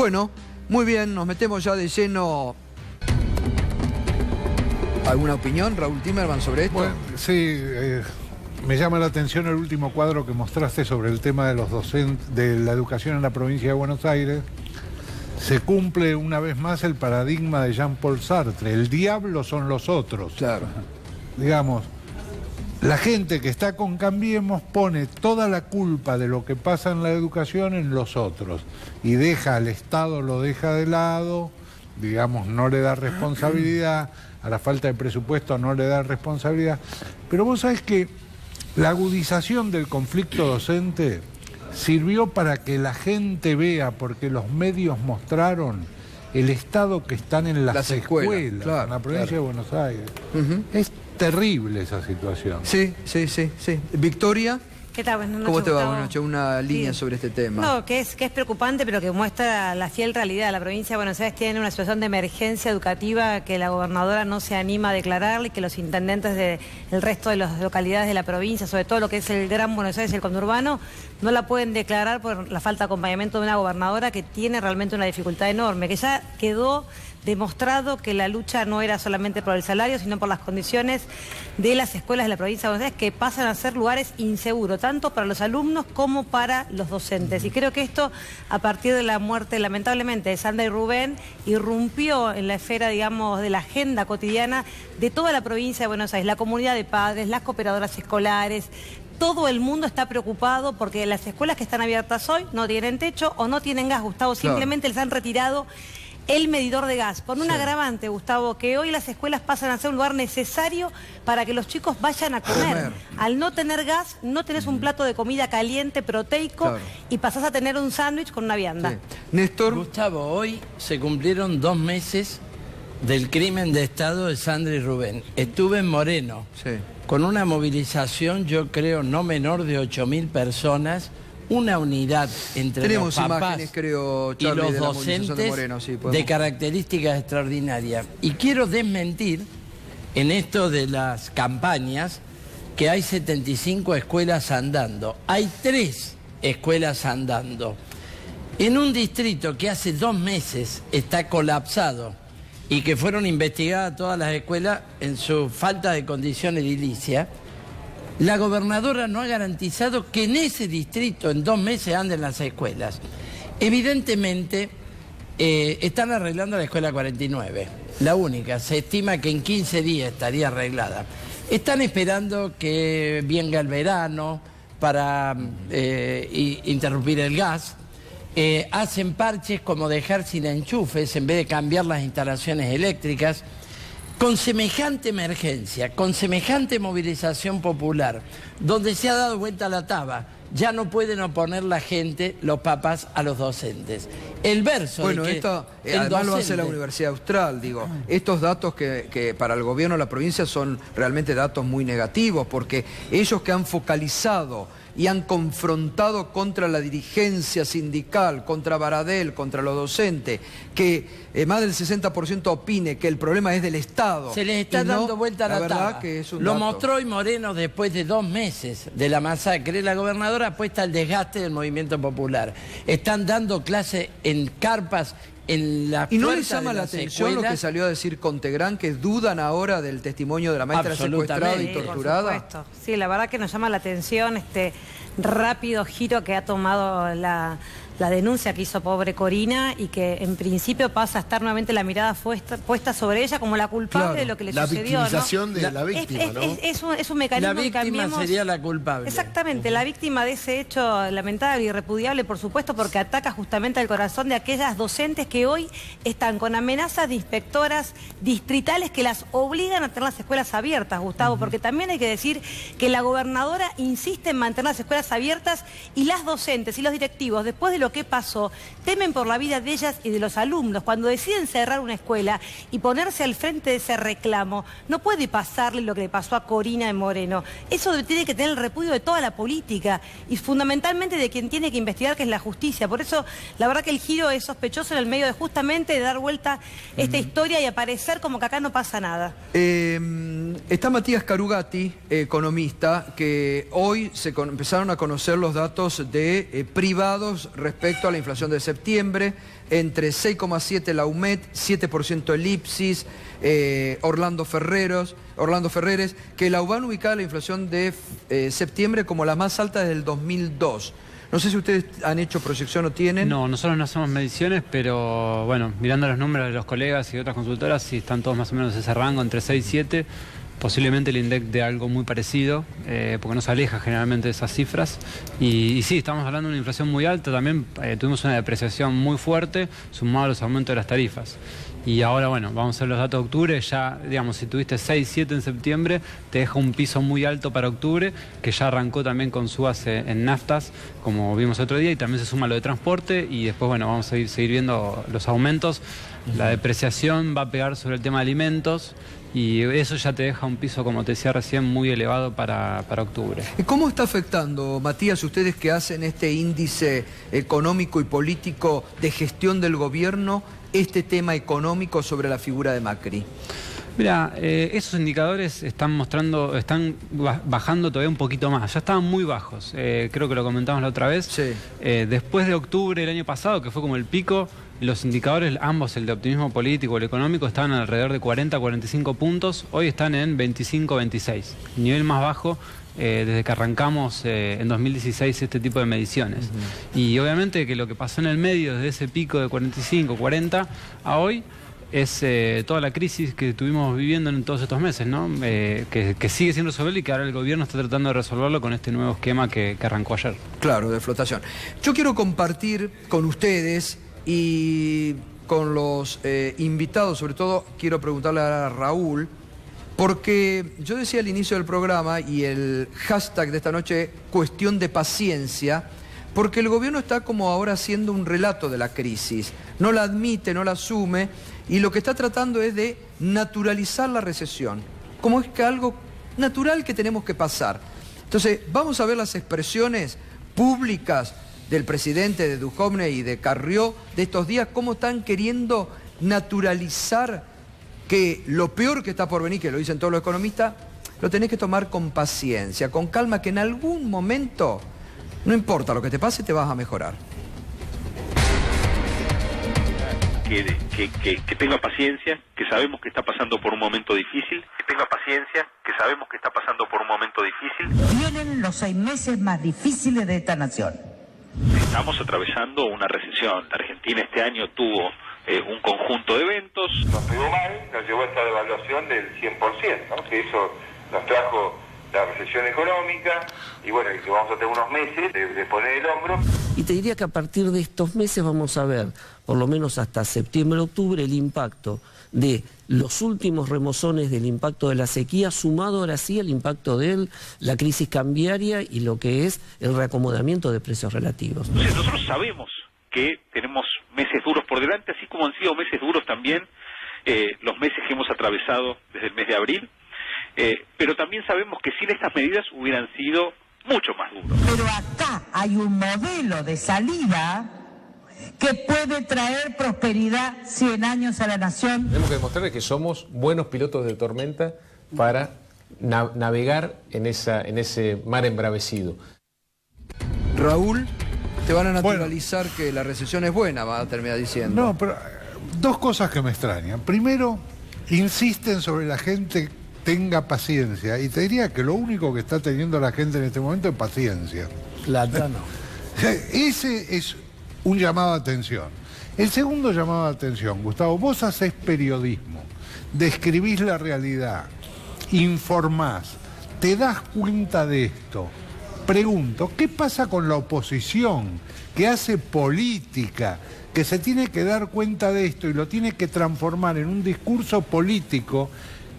Bueno, muy bien, nos metemos ya de lleno. ¿Alguna opinión, Raúl Timerman, sobre esto? Bueno, sí, me llama la atención el último cuadro que mostraste sobre el tema de los docentes, de la educación en la provincia de Buenos Aires. Se cumple una vez más el paradigma de Jean-Paul Sartre: el diablo son los otros. Claro. Digamos, la gente que está con Cambiemos pone toda la culpa de lo que pasa en la educación en los otros y deja al Estado, lo deja de lado, digamos, no le da responsabilidad, a la falta de presupuesto no le da responsabilidad. Pero vos sabés que la agudización del conflicto docente sirvió para que la gente vea, porque los medios mostraron el estado que están en las escuelas, claro, en la provincia de Buenos Aires. Es terrible esa situación. Sí. Victoria, ¿Qué tal? Buenas noches, ¿cómo te va? Gustavo. Buenas noches. Una línea sobre este tema. No, que es preocupante, pero que muestra la fiel realidad. La provincia de Buenos Aires tiene una situación de emergencia educativa que la gobernadora no se anima a declararle y que los intendentes del resto de las localidades de la provincia, sobre todo lo que es el Gran Buenos Aires y el conurbano, no la pueden declarar por la falta de acompañamiento de una gobernadora que tiene realmente una dificultad enorme, que ya quedó demostrado que la lucha no era solamente por el salario, sino por las condiciones de las escuelas de la provincia de Buenos Aires, que pasan a ser lugares inseguros, tanto para los alumnos como para los docentes. Y creo que esto, a partir de la muerte, lamentablemente, de Sandra y Rubén, irrumpió en la esfera, digamos, de la agenda cotidiana de toda la provincia de Buenos Aires, la comunidad de padres, las cooperadoras escolares. Todo el mundo está preocupado porque las escuelas que están abiertas hoy no tienen techo o no tienen gas, Gustavo, simplemente les han retirado el medidor de gas, con un agravante, Gustavo, que hoy las escuelas pasan a ser un lugar necesario para que los chicos vayan a comer. Al no tener gas, no tenés un plato de comida caliente, proteico, y pasás a tener un sándwich con una vianda. Sí. Néstor. Gustavo, hoy se cumplieron 2 meses del crimen de Estado de Sandra y Rubén. Estuve en Moreno, con una movilización, yo creo, no menor de 8.000 personas, una unidad entre los papás imágenes, creo, Charlie, y los de la movilización docentes de Moreno, de características extraordinarias. Y quiero desmentir en esto de las campañas que hay 75 escuelas andando. Hay 3 escuelas andando. En un distrito que hace 2 meses está colapsado y que fueron investigadas todas las escuelas en su falta de condición edilicia, la gobernadora no ha garantizado que en ese distrito en 2 meses anden las escuelas. Evidentemente están arreglando la escuela 49, la única. Se estima que en 15 días estaría arreglada. Están esperando que venga el verano para interrumpir el gas. Hacen parches como dejar sin enchufes en vez de cambiar las instalaciones eléctricas. Con semejante emergencia, con semejante movilización popular, donde se ha dado vuelta la taba, ya no pueden oponer la gente, los papás, a los docentes. El verso bueno, de que esto el además lo hace docente... la Universidad Austral, digo. Estos datos que para el gobierno de la provincia son realmente datos muy negativos, porque ellos que han focalizado y han confrontado contra la dirigencia sindical, contra Baradel, contra los docentes, que más del 60% opine que el problema es del Estado. Se les está dando vuelta a la taba. Que es un Lo dato. mostró hoy Moreno después de 2 meses de la masacre. La gobernadora apuesta al desgaste del movimiento popular. Están dando clases en carpas, en la ¿Y no les llama la atención lo que salió a decir Contegrán, que dudan ahora del testimonio de la maestra secuestrada y torturada? Por supuesto. Sí, la verdad que nos llama la atención este rápido giro que ha tomado la denuncia que hizo pobre Corina, y que en principio pasa a estar nuevamente la mirada puesta sobre ella como la culpable de lo que le sucedió. La victimización de la víctima, ¿no? Es un mecanismo La víctima sería la culpable. Exactamente, la víctima de ese hecho lamentable y irrepudiable, por supuesto, porque ataca justamente al corazón de aquellas docentes que hoy están con amenazas de inspectoras distritales que las obligan a tener las escuelas abiertas, Gustavo, porque también hay que decir que la gobernadora insiste en mantener las escuelas abiertas, y las docentes y los directivos, después de lo que pasó, temen por la vida de ellas y de los alumnos. Cuando deciden cerrar una escuela y ponerse al frente de ese reclamo, no puede pasarle lo que le pasó a Corina en Moreno. Eso tiene que tener el repudio de toda la política y fundamentalmente de quien tiene que investigar, que es la justicia. Por eso, la verdad que el giro es sospechoso en el medio de justamente de dar vuelta esta historia y aparecer como que acá no pasa nada. Está Matías Carugati, economista, que hoy empezaron a conocer los datos de privados respecto a la inflación de septiembre, entre 6,7 la UMED, 7% el IPSIS, Orlando Ferreres, que la UBAN ubicaba la inflación de septiembre como la más alta desde el 2002. No sé si ustedes han hecho proyección o tienen. No, nosotros no hacemos mediciones, pero bueno, mirando los números de los colegas y otras consultoras, sí están todos más o menos en ese rango, entre 6 y 7. Posiblemente el INDEC de algo muy parecido, porque no se aleja generalmente de esas cifras. Y sí, estamos hablando de una inflación muy alta. También tuvimos una depreciación muy fuerte, sumado a los aumentos de las tarifas. Y ahora, bueno, vamos a ver los datos de octubre. Ya, digamos, si tuviste 6, 7 en septiembre, te deja un piso muy alto para octubre, que ya arrancó también con subas en naftas, como vimos otro día, y también se suma lo de transporte. Y después, bueno, vamos a seguir viendo los aumentos. La depreciación va a pegar sobre el tema de alimentos. Y eso ya te deja un piso, como te decía recién, muy elevado para octubre. ¿Cómo está afectando, Matías, ustedes que hacen este índice económico y político de gestión del gobierno, este tema económico sobre la figura de Macri? Mira, esos indicadores están bajando todavía un poquito más. Ya estaban muy bajos. Creo que lo comentamos la otra vez. Sí. Después de octubre del año pasado, que fue como el pico, los indicadores, ambos, el de optimismo político y el económico, estaban alrededor de 40 a 45 puntos. Hoy están en 25 26. Nivel más bajo desde que arrancamos en 2016 este tipo de mediciones. Y obviamente que lo que pasó en el medio, desde ese pico de 45, 40 a hoy, es toda la crisis que estuvimos viviendo en todos estos meses, ¿no? Que sigue sin resolver y que ahora el gobierno está tratando de resolverlo con este nuevo esquema que arrancó ayer. Claro, de flotación. Yo quiero compartir con ustedes y con los invitados, sobre todo quiero preguntarle a Raúl, porque yo decía al inicio del programa y el hashtag de esta noche, cuestión de paciencia, porque el gobierno está como ahora haciendo un relato de la crisis, no la admite, no la asume, y lo que está tratando es de naturalizar la recesión, como es que algo natural que tenemos que pasar. Entonces, vamos a ver las expresiones públicas del presidente, de Duhovne y de Carrió de estos días, cómo están queriendo naturalizar que lo peor que está por venir, que lo dicen todos los economistas, lo tenés que tomar con paciencia, con calma, que en algún momento, no importa lo que te pase, te vas a mejorar. Que tenga paciencia, que sabemos que está pasando por un momento difícil, que tenga paciencia, que sabemos que está pasando por un momento difícil. Vienen los 6 meses más difíciles de esta nación. Estamos atravesando una recesión. La Argentina este año tuvo un conjunto de eventos. Nos pegó mal, nos llevó a esta devaluación del 100%, ¿no? Que eso nos trajo la recesión económica y bueno, y que vamos a tener unos meses de poner el hombro. Y te diría que a partir de estos meses vamos a ver, por lo menos hasta septiembre, octubre, el impacto de los últimos remozones del impacto de la sequía, sumado ahora sí al impacto de la crisis cambiaria y lo que es el reacomodamiento de precios relativos. Entonces nosotros sabemos que tenemos meses duros por delante, así como han sido meses duros también los meses que hemos atravesado desde el mes de abril, pero también sabemos que sin estas medidas hubieran sido mucho más duros. Pero acá hay un modelo de salida que puede traer prosperidad 100 años a la nación. Tenemos que demostrarle que somos buenos pilotos de tormenta para navegar en ese mar embravecido. Raúl, te van a naturalizar que la recesión es buena, va a terminar diciendo. No, pero dos cosas que me extrañan. Primero, insisten sobre la gente tenga paciencia, y te diría que lo único que está teniendo la gente en este momento es paciencia. Plátano. Ese es un llamado de atención. El segundo llamado de atención, Gustavo, vos haces periodismo, describís la realidad, informás, te das cuenta de esto. Pregunto, ¿qué pasa con la oposición que hace política, que se tiene que dar cuenta de esto y lo tiene que transformar en un discurso político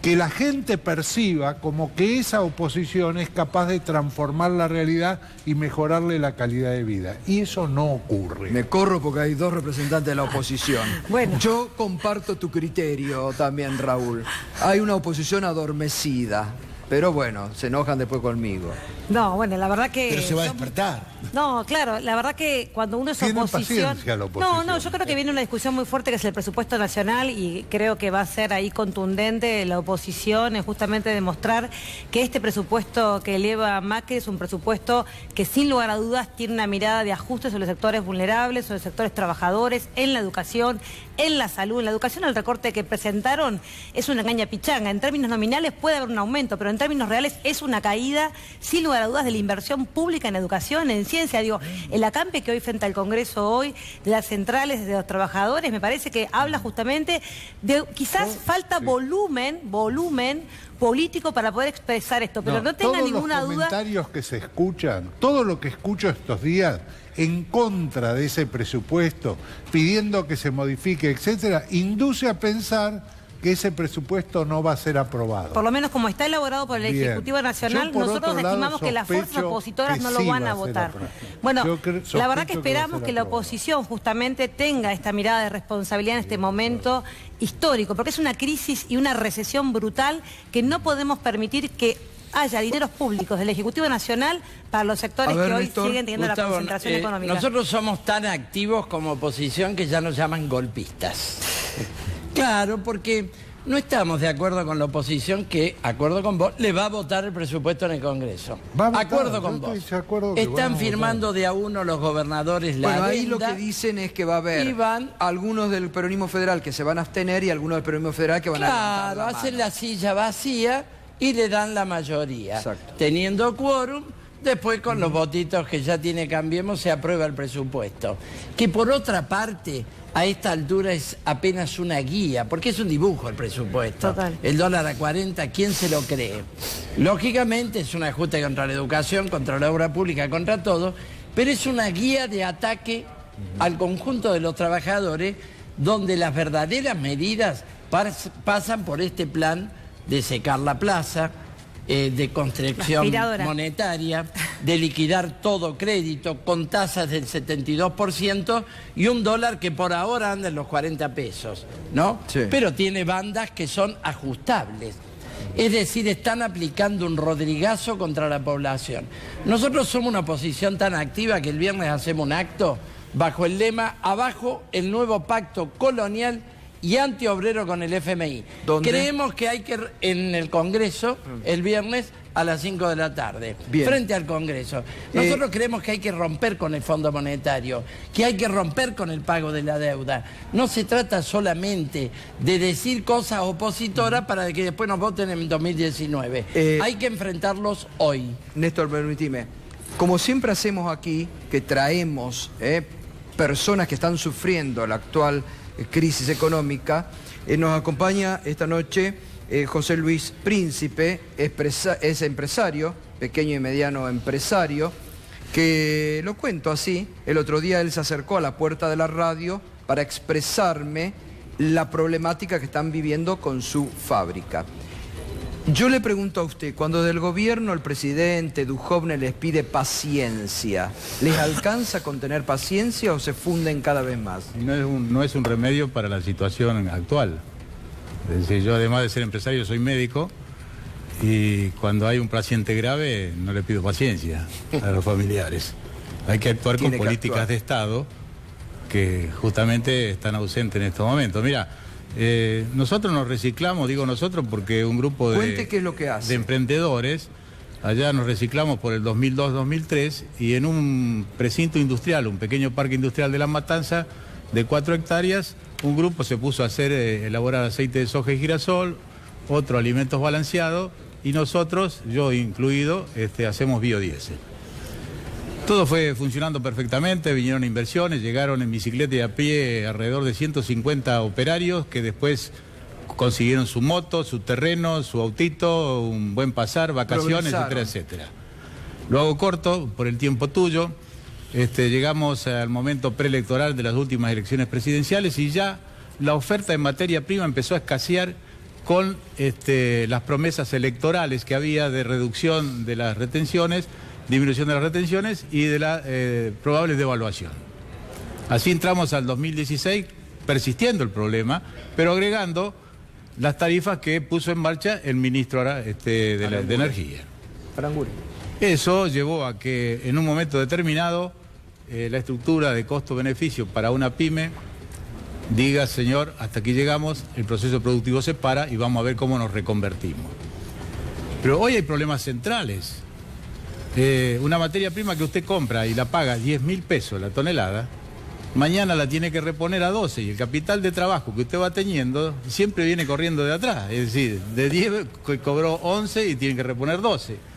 que la gente perciba como que esa oposición es capaz de transformar la realidad y mejorarle la calidad de vida? Y eso no ocurre. Me corro porque hay dos representantes de la oposición. Bueno. Yo comparto tu criterio también, Raúl. Hay una oposición adormecida, pero bueno, se enojan después conmigo. No, bueno, la verdad que... Pero se va a despertar. No, claro, la verdad que cuando uno es Tiene oposición... paciencia la oposición. No, yo creo que viene una discusión muy fuerte que es el presupuesto nacional y creo que va a ser ahí contundente la oposición en justamente demostrar que este presupuesto que eleva Macri es un presupuesto que sin lugar a dudas tiene una mirada de ajuste sobre los sectores vulnerables, sobre los sectores trabajadores, en la educación, en la salud. En la educación el recorte que presentaron es una engaña pichanga. En términos nominales puede haber un aumento, pero en términos reales es una caída sin lugar a dudas de la inversión pública en educación, en ciencia. Digo, el acampe que hoy frente al Congreso hoy, de las centrales de los trabajadores, me parece que habla justamente de quizás falta volumen político para poder expresar esto, pero no tenga ninguna duda. Todos los comentarios que se escuchan, todo lo que escucho estos días en contra de ese presupuesto, pidiendo que se modifique, etcétera, induce a pensar que ese presupuesto no va a ser aprobado. Por lo menos como está elaborado por el Ejecutivo Nacional, nosotros estimamos que las fuerzas opositoras no lo van a votar. Bueno, la verdad que esperamos que la oposición justamente tenga esta mirada de responsabilidad en este momento histórico, porque es una crisis y una recesión brutal que no podemos permitir que haya dineros públicos del Ejecutivo Nacional para los sectores que hoy siguen teniendo la concentración económica. Nosotros somos tan activos como oposición que ya nos llaman golpistas. Claro, porque no estamos de acuerdo con la oposición que, acuerdo con vos, le va a votar el presupuesto en el Congreso. Acuerdo con vos. Están firmando de a uno los gobernadores la adenda. Ahí lo que dicen es que va a haber algunos del peronismo federal que se van a abstener y algunos del peronismo federal que van a levantar la mano. Hacen la silla vacía y le dan la mayoría. Exacto. Teniendo quórum, después con los votitos que ya tiene Cambiemos se aprueba el presupuesto. Que por otra parte, a esta altura es apenas una guía, porque es un dibujo el presupuesto. Total. El dólar a 40, ¿quién se lo cree? Lógicamente es un ajuste contra la educación, contra la obra pública, contra todo, pero es una guía de ataque al conjunto de los trabajadores, donde las verdaderas medidas pasan por este plan de secar la plaza, de constricción monetaria, de liquidar todo crédito con tasas del 72% y un dólar que por ahora anda en los 40 pesos, ¿no? Sí. Pero tiene bandas que son ajustables. Es decir, están aplicando un rodrigazo contra la población. Nosotros somos una oposición tan activa que el viernes hacemos un acto bajo el lema "Abajo el nuevo pacto colonial y antiobrero con el FMI". ¿Dónde? Creemos que hay que, en el Congreso, el viernes a las 5 de la tarde, frente al Congreso. Nosotros creemos que hay que romper con el Fondo Monetario, que hay que romper con el pago de la deuda. No se trata solamente de decir cosas opositoras para que después nos voten en 2019. Hay que enfrentarlos hoy. Néstor, permíteme. Como siempre hacemos aquí, que traemos personas que están sufriendo la actual crisis económica, nos acompaña esta noche José Luis Príncipe, es empresario, pequeño y mediano empresario, que lo cuento así, el otro día él se acercó a la puerta de la radio para expresarme la problemática que están viviendo con su fábrica. Yo le pregunto a usted, cuando del gobierno el presidente Duhovne les pide paciencia, ¿les alcanza con tener paciencia o se funden cada vez más? No es un remedio para la situación actual. Es decir, yo además de ser empresario soy médico y cuando hay un paciente grave no le pido paciencia a los familiares. Hay que actuar con políticas de Estado que justamente están ausentes en estos momentos. Mira, nosotros nos reciclamos, digo nosotros porque un grupo Cuente qué es lo que hace. De emprendedores, allá nos reciclamos por el 2002-2003 y en un precinto industrial, un pequeño parque industrial de La Matanza de 4 hectáreas, un grupo se puso a elaborar aceite de soja y girasol, otro alimentos balanceados y nosotros, yo incluido, hacemos biodiesel. Todo fue funcionando perfectamente, vinieron inversiones, llegaron en bicicleta y a pie alrededor de 150 operarios que después consiguieron su moto, su terreno, su autito, un buen pasar, vacaciones, etcétera, etcétera. Lo hago corto por el tiempo tuyo. Llegamos al momento preelectoral de las últimas elecciones presidenciales y ya la oferta en materia prima empezó a escasear con las promesas electorales que había de reducción de las retenciones, disminución de las retenciones y de la probable devaluación. Así entramos al 2016 persistiendo el problema, pero agregando las tarifas que puso en marcha el ministro de Energía. Aranguren. Eso llevó a que en un momento determinado la estructura de costo-beneficio para una pyme diga, señor, hasta aquí llegamos, el proceso productivo se para y vamos a ver cómo nos reconvertimos. Pero hoy hay problemas centrales. Una materia prima que usted compra y la paga 10.000 pesos la tonelada, mañana la tiene que reponer a 12 y el capital de trabajo que usted va teniendo siempre viene corriendo de atrás. Es decir, de 10 cobró 11 y tiene que reponer 12.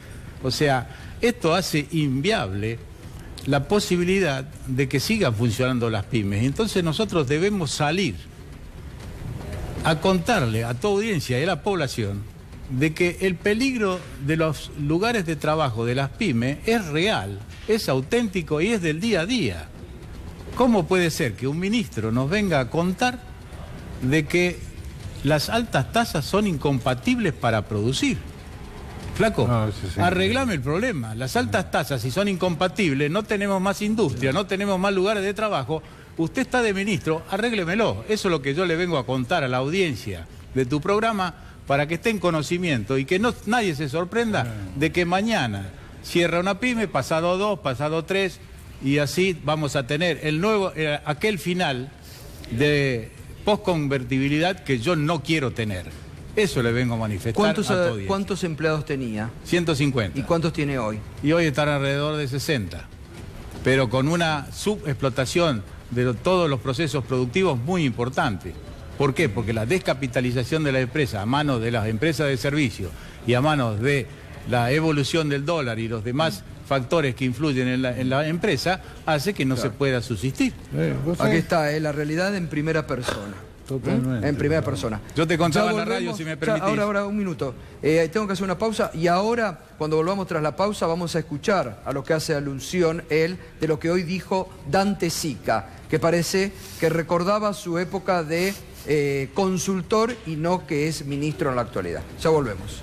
O sea, esto hace inviable la posibilidad de que sigan funcionando las pymes. Entonces nosotros debemos salir a contarle a toda audiencia y a la población de que el peligro de los lugares de trabajo de las pymes es real, es auténtico y es del día a día. ¿Cómo puede ser que un ministro nos venga a contar de que las altas tasas son incompatibles para producir? Flaco, arreglame el problema. Las altas tasas, si son incompatibles, no tenemos más industria, no tenemos más lugares de trabajo. Usted está de ministro, arréglemelo. Eso es lo que yo le vengo a contar a la audiencia de tu programa para que esté en conocimiento y que nadie se sorprenda de que mañana cierra una pyme, pasado 2, pasado 3, y así vamos a tener aquel final de posconvertibilidad que yo no quiero tener. Eso le vengo a manifestar a todos. ¿Cuántos empleados tenía? 150. ¿Y cuántos tiene hoy? Y hoy están alrededor de 60. Pero con una subexplotación de todos los procesos productivos muy importante. ¿Por qué? Porque la descapitalización de la empresa a manos de las empresas de servicio y a manos de la evolución del dólar y los demás factores que influyen en la empresa hace que no se pueda subsistir. Aquí está, la realidad en primera persona. Totalmente. En primera persona. Yo te contaba en la radio, si me permitís. Ahora, un minuto. Tengo que hacer una pausa y ahora, cuando volvamos tras la pausa, vamos a escuchar a lo que hace alusión él de lo que hoy dijo Dante Sica, que parece que recordaba su época de consultor y no que es ministro en la actualidad. Ya volvemos.